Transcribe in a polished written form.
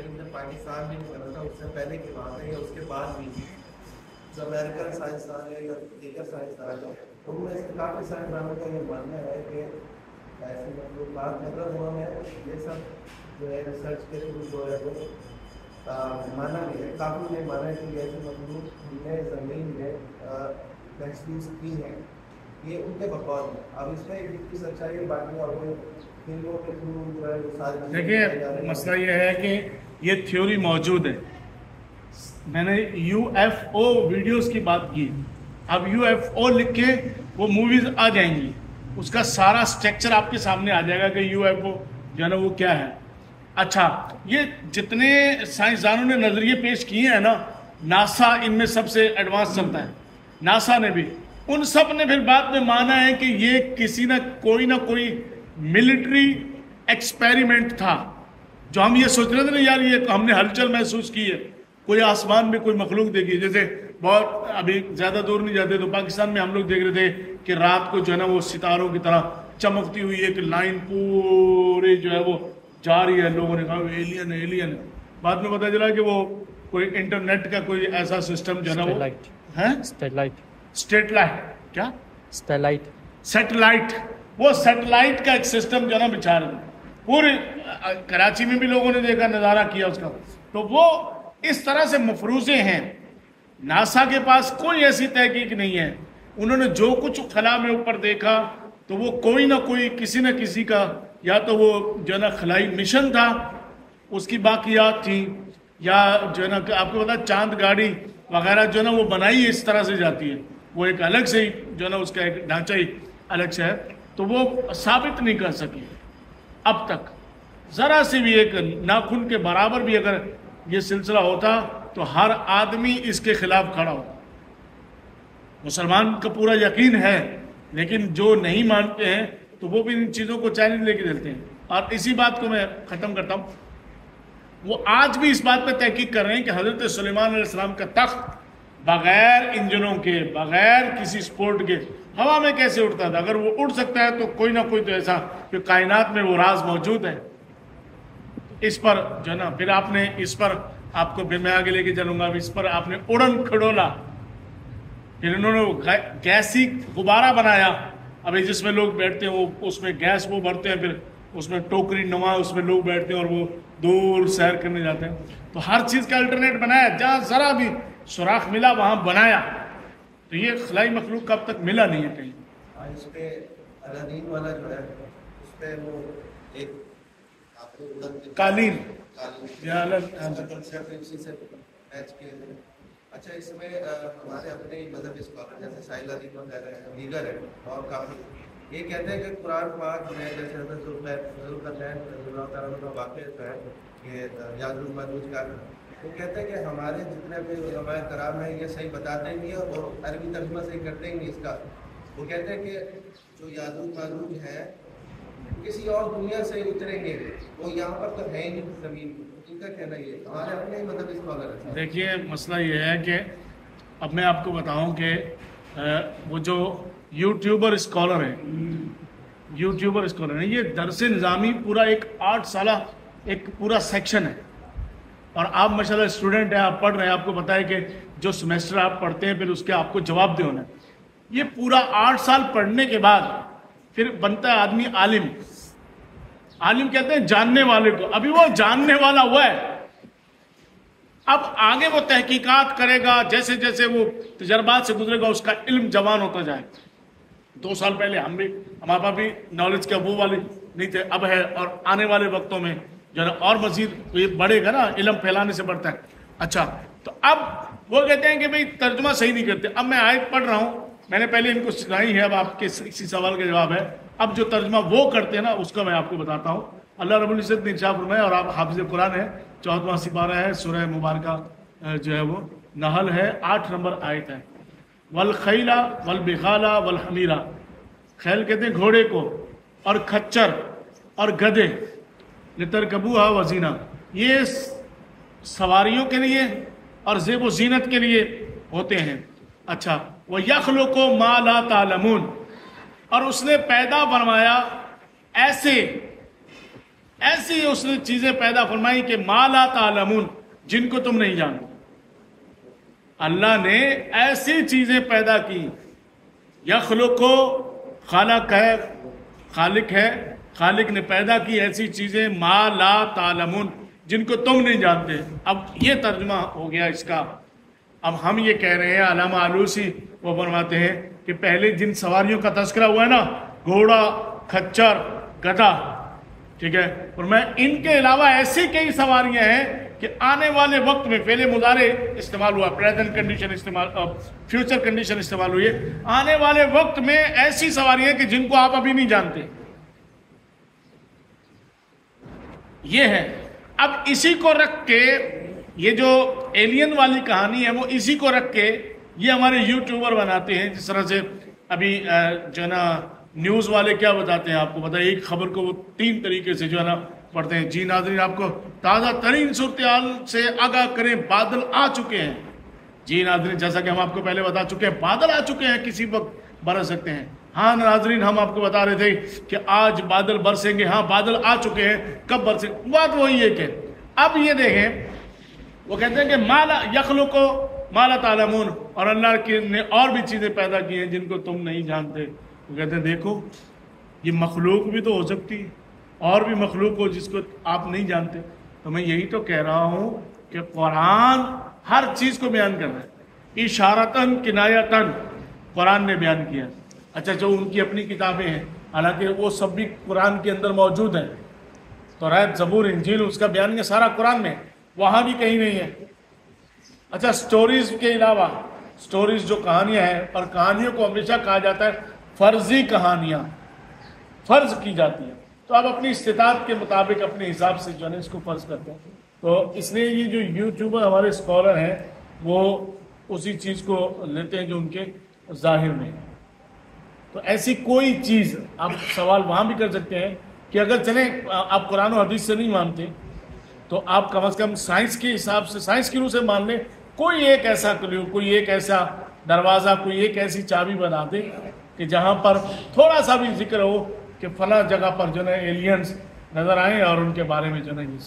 لیکن جب پاکستان میں نکلا تھا اس سے پہلے کی بات ہے یا اس کے بعد بھی جو امریکن سائنسدان ہے یا دیگر سائنسدان ہے ان میں سے کافی سائنسدانوں کا یہ ماننا ہے کہ ایسے مخلوقات مطلب انہوں نے یہ سب جو ہے ریسرچ کے تھرو جو ہے وہ مانا بھی ہے، کافی نے مانا ہے کہ ایسی مخلوق نے زمین میں محسوس کی ہے، یہ ان کے بقول ہے۔ اب اس میں کی سچائی باقی اور فلموں کے تھرو جو ہے وہ ساری دیکھیے مسئلہ یہ ہے کہ یہ تھیوری موجود ہے، میں نے یو ایف او ویڈیوز کی بات کی، اب یو ایف او لکھ کے وہ موویز آ جائیں گی، اس کا سارا سٹرکچر آپ کے سامنے آ جائے گا کہ یو ایف او جو ہے نا وہ کیا ہے۔ اچھا، یہ جتنے سائنسدانوں نے نظریے پیش کیے ہیں نا، ناسا ان میں سب سے ایڈوانس چلتا ہے، ناسا نے بھی، ان سب نے پھر بعد میں مانا ہے کہ یہ کسی نہ کوئی ملٹری ایکسپیریمنٹ تھا، جو ہم یہ سوچ رہے تھے نا یار یہ ہم نے ہلچل محسوس کی ہے، کوئی آسمان میں کوئی مخلوق دیکھی، جیسے بہت ابھی زیادہ دور نہیں جاتے تو پاکستان میں ہم لوگ دیکھ رہے تھے کہ رات کو جو ہے نا وہ ستاروں کی طرح چمکتی ہوئی ایک لائن پوری جو ہے وہ جا رہی ہے، لوگوں نے کہا ایلین ہے ایلین ہے، بعد میں پتہ چلا کہ وہ کوئی انٹرنیٹ کا کوئی ایسا سسٹم جو ہے نا وہ سیٹلائٹ، وہ سیٹلائٹ کا ایک سسٹم جو ہے نا بچھا رہے تھے، پورے کراچی میں بھی لوگوں نے دیکھا، نظارہ کیا اس کا، تو وہ اس طرح سے مفروضے ہیں۔ ناسا کے پاس کوئی ایسی تحقیق نہیں ہے، انہوں نے جو کچھ خلا میں اوپر دیکھا تو وہ کوئی نہ کوئی کسی نہ کسی کا یا تو وہ جو ہے نا خلائی مشن تھا، اس کی باقیات تھیں، یا جو ہے نا آپ کو پتا چاند گاڑی وغیرہ جو ہے نا وہ بنائی اس طرح سے جاتی ہے، وہ ایک الگ سے ہی جو ہے نا اس کا ایک ڈھانچہ ہی الگ سے ہے، تو وہ ثابت نہیں کر سکی اب تک، ذرا سے بھی ایک ناخن کے برابر بھی اگر یہ سلسلہ ہوتا تو ہر آدمی اس کے خلاف کھڑا ہوتا۔ مسلمان کا پورا یقین ہے، لیکن جو نہیں مانتے ہیں تو وہ بھی ان چیزوں کو چیلنج لے کے دیتے ہیں۔ اور اسی بات کو میں ختم کرتا ہوں، وہ آج بھی اس بات پہ تحقیق کر رہے ہیں کہ حضرت سلیمان علیہ السلام کا تخت بغیر انجنوں کے، بغیر کسی سپورٹ کے ہوا میں کیسے اڑتا تھا؟ اگر وہ اڑ سکتا ہے تو کوئی نہ کوئی تو ایسا کہ کائنات میں وہ راز موجود ہے۔ اس پر جو ہے نا پھر آپ نے اس پر آپ کو پھر میں آگے لے کے چلوں گا، اس پر آپ نے اڑن کھڑولا، پھر انہوں نے گیسی غبارہ بنایا، ابھی جس میں لوگ بیٹھتے ہیں وہ اس میں گیس وہ بھرتے ہیں، پھر اس میں ٹوکری نما اس میں لوگ بیٹھتے ہیں اور وہ دور سیر کرنے جاتے ہیں، تو ہر چیز کا الٹرنیٹ بنایا، جہاں ذرا بھی سوراخ ملا وہاں بنایا، تو یہ خلائی مخلوق کا اب تک ملا نہیں ہے کہیں۔ اس پہ الادین والا جو ہے اس پہ وہ ایک قالین اچھا، اس میں ہمارے اپنے مذہب اسکالر جیسے ساحل عظیم وغیرہ ہیں، دیگر ہیں اور کافی، یہ کہتے ہیں کہ قرآن پاک میں جیسے حضرت ذوالقرنین رضی اللہ تعالیٰ عنہ کا واقعہ جو ہے کہ یاجوج ماجوج کا، وہ کہتے ہیں کہ ہمارے جتنے بھی علماء کرام ہیں یہ صحیح بتاتے ہیں گے اور عربی ترجمہ صحیح کرتے ہیں اس کا، وہ کہتے ہیں کہ جو یاجوج ماجوج ہے کسی اور دنیا سے اتریں گے، وہ یہاں پر تو ہے ہی نہیں زمین، ان کا کہنا یہ ہمارے اپنے ہی مذہب اسکالر ہیں۔ دیکھیے مسئلہ یہ ہے کہ اب میں آپ کو بتاؤں کہ وہ جو یوٹیوبر اسکالر ہیں، یہ درس نظامی پورا ایک 8 سالہ ایک پورا سیکشن ہے، اور آپ ماشاءاللہ اسٹوڈنٹ ہیں، آپ پڑھ رہے ہیں، آپ کو پتہ ہے کہ جو سمیسٹر آپ پڑھتے ہیں پھر اس کے آپ کو جواب دے ہونا ہے، یہ پورا 8 سال پڑھنے کے بعد پھر بنتا ہے آدمی عالم۔ عالم کہتے ہیں جاننے والے کو، ابھی وہ جاننے والا ہوا ہے، اب آگے وہ تحقیقات کرے گا، جیسے جیسے وہ تجربات سے گزرے گا اس کا علم جوان ہوتا جائے۔ 2 سال پہلے ہمارے پاس بھی نالج کا وہ والے نہیں تھے، اب ہے، اور آنے والے وقتوں میں جو ہے اور مزید یہ بڑھے گا نا، علم پھیلانے سے بڑھتا ہے۔ اچھا، تو اب وہ کہتے ہیں کہ بھئی ترجمہ صحیح نہیں کرتے، اب میں آیت پڑھ رہا ہوں، میں نے پہلے ان کو سنائی ہے، اب آپ کے اسی سوال کا جواب ہے، اب جو ترجمہ وہ کرتے ہیں نا اس کا میں آپ کو بتاتا ہوں۔ اللہ رب العزت نے ارشاد فرمایا، اور آپ حافظ قرآن ہے، 14واں سپارہ ہے، سورہ مبارکہ جو ہے وہ نحل ہے، 8 نمبر آیت ہے۔ والخیل والبغال والحمیر، خیل کہتے ہیں گھوڑے کو، اور کھچر اور گدھے، لترکبوہا وزینہ، یہ سواریوں کے لیے اور زیب و زینت کے لیے ہوتے ہیں۔ اچھا، وَيَخْلُقُ مَا لَا تَعْلَمُونَ، اور اس نے پیدا بنوایا ایسی اس نے چیزیں پیدا فرمائی کہ ما لا تعلمون، جن کو تم نہیں جانتے. اللہ نے ایسی چیزیں پیدا کی. یخلق خالق ہے، خالق ہے، خالق نے پیدا کی ایسی چیزیں ما لا تعلمون، جن کو تم نہیں جانتے. اب یہ ترجمہ ہو گیا اس کا. اب ہم یہ کہہ رہے ہیں، علامہ آلوسی وہ فرماتے ہیں کہ پہلے جن سواریوں کا تذکرہ ہوا ہے نا، گھوڑا، کھچر، گدھا، ٹھیک ہے، اور میں ان کے علاوہ ایسی کئی سواریاں ہیں کہ آنے والے وقت میں فعل مضارع استعمال ہوا، پریزنٹ کنڈیشن استعمال، فیوچر کنڈیشن استعمال ہوئی ہے. آنے والے وقت میں ایسی سواریاں ہیں کہ جن کو آپ ابھی نہیں جانتے. یہ ہے. اب اسی کو رکھ کے یہ جو ایلین والی کہانی ہے، وہ اسی کو رکھ کے یہ ہمارے یوٹیوبر بناتے ہیں. جس طرح سے ابھی جو ہے نا نیوز والے کیا بتاتے ہیں آپ کو پتا ہے، ایک خبر کو وہ 3 طریقے سے جو ہے نا پڑھتے ہیں. جی ناظرین، آپ کو تازہ ترین صورتحال سے آگاہ کریں، بادل آ چکے ہیں. جی ناظرین، جیسا کہ ہم آپ کو پہلے بتا چکے ہیں، بادل آ چکے ہیں، کسی وقت برس سکتے ہیں. ہاں ناظرین، ہم آپ کو بتا رہے تھے کہ آج بادل برسیں گے. ہاں بادل آ چکے ہیں، کب برسیں؟ بات وہی ہے کہ اب یہ دیکھیں، وہ کہتے ہیں کہ مالا یخلق مالا تعلمون، اور اللہ نے اور بھی چیزیں پیدا کی ہیں جن کو تم نہیں جانتے. وہ کہتے ہیں دیکھو، یہ مخلوق بھی تو ہو سکتی ہے، اور بھی مخلوق ہو جس کو آپ نہیں جانتے. تو میں یہی تو کہہ رہا ہوں کہ قرآن ہر چیز کو بیان کر رہا ہے، اشارتاً کنایتاً قرآن نے بیان کیا. اچھا، جو ان کی اپنی کتابیں ہیں، حالانکہ وہ سب بھی قرآن کے اندر موجود ہیں، توریت، زبور، انجیل، اس کا بیان یہ سارا قرآن میں، وہاں بھی کہیں نہیں ہے. اچھا، سٹوریز کے علاوہ، سٹوریز جو کہانیاں ہیں، اور کہانیوں کو ہمیشہ کہا جاتا ہے فرضی کہانیاں، فرض کی جاتی ہیں. تو آپ اپنی استطاعت کے مطابق اپنے حساب سے جو ہے اس کو فرض کرتے ہیں. تو اس لیے یہ جو یوٹیوبر ہمارے اسکالر ہیں، وہ اسی چیز کو لیتے ہیں جو ان کے ظاہر میں. تو ایسی کوئی چیز آپ سوال وہاں بھی کر سکتے ہیں کہ اگر چلیں آپ قرآن و حدیث سے نہیں مانتے تو آپ کم از کم سائنس کے حساب سے، سائنس کی روح سے مان لیں. کوئی ایک ایسا کلیو، کوئی ایک ایسا دروازہ، کوئی ایک ایسی چابی بنا دے کہ جہاں پر تھوڑا سا بھی ذکر ہو کہ فلاں جگہ پر جو ہے ایلینز نظر آئیں اور ان کے بارے میں جو ہے یہ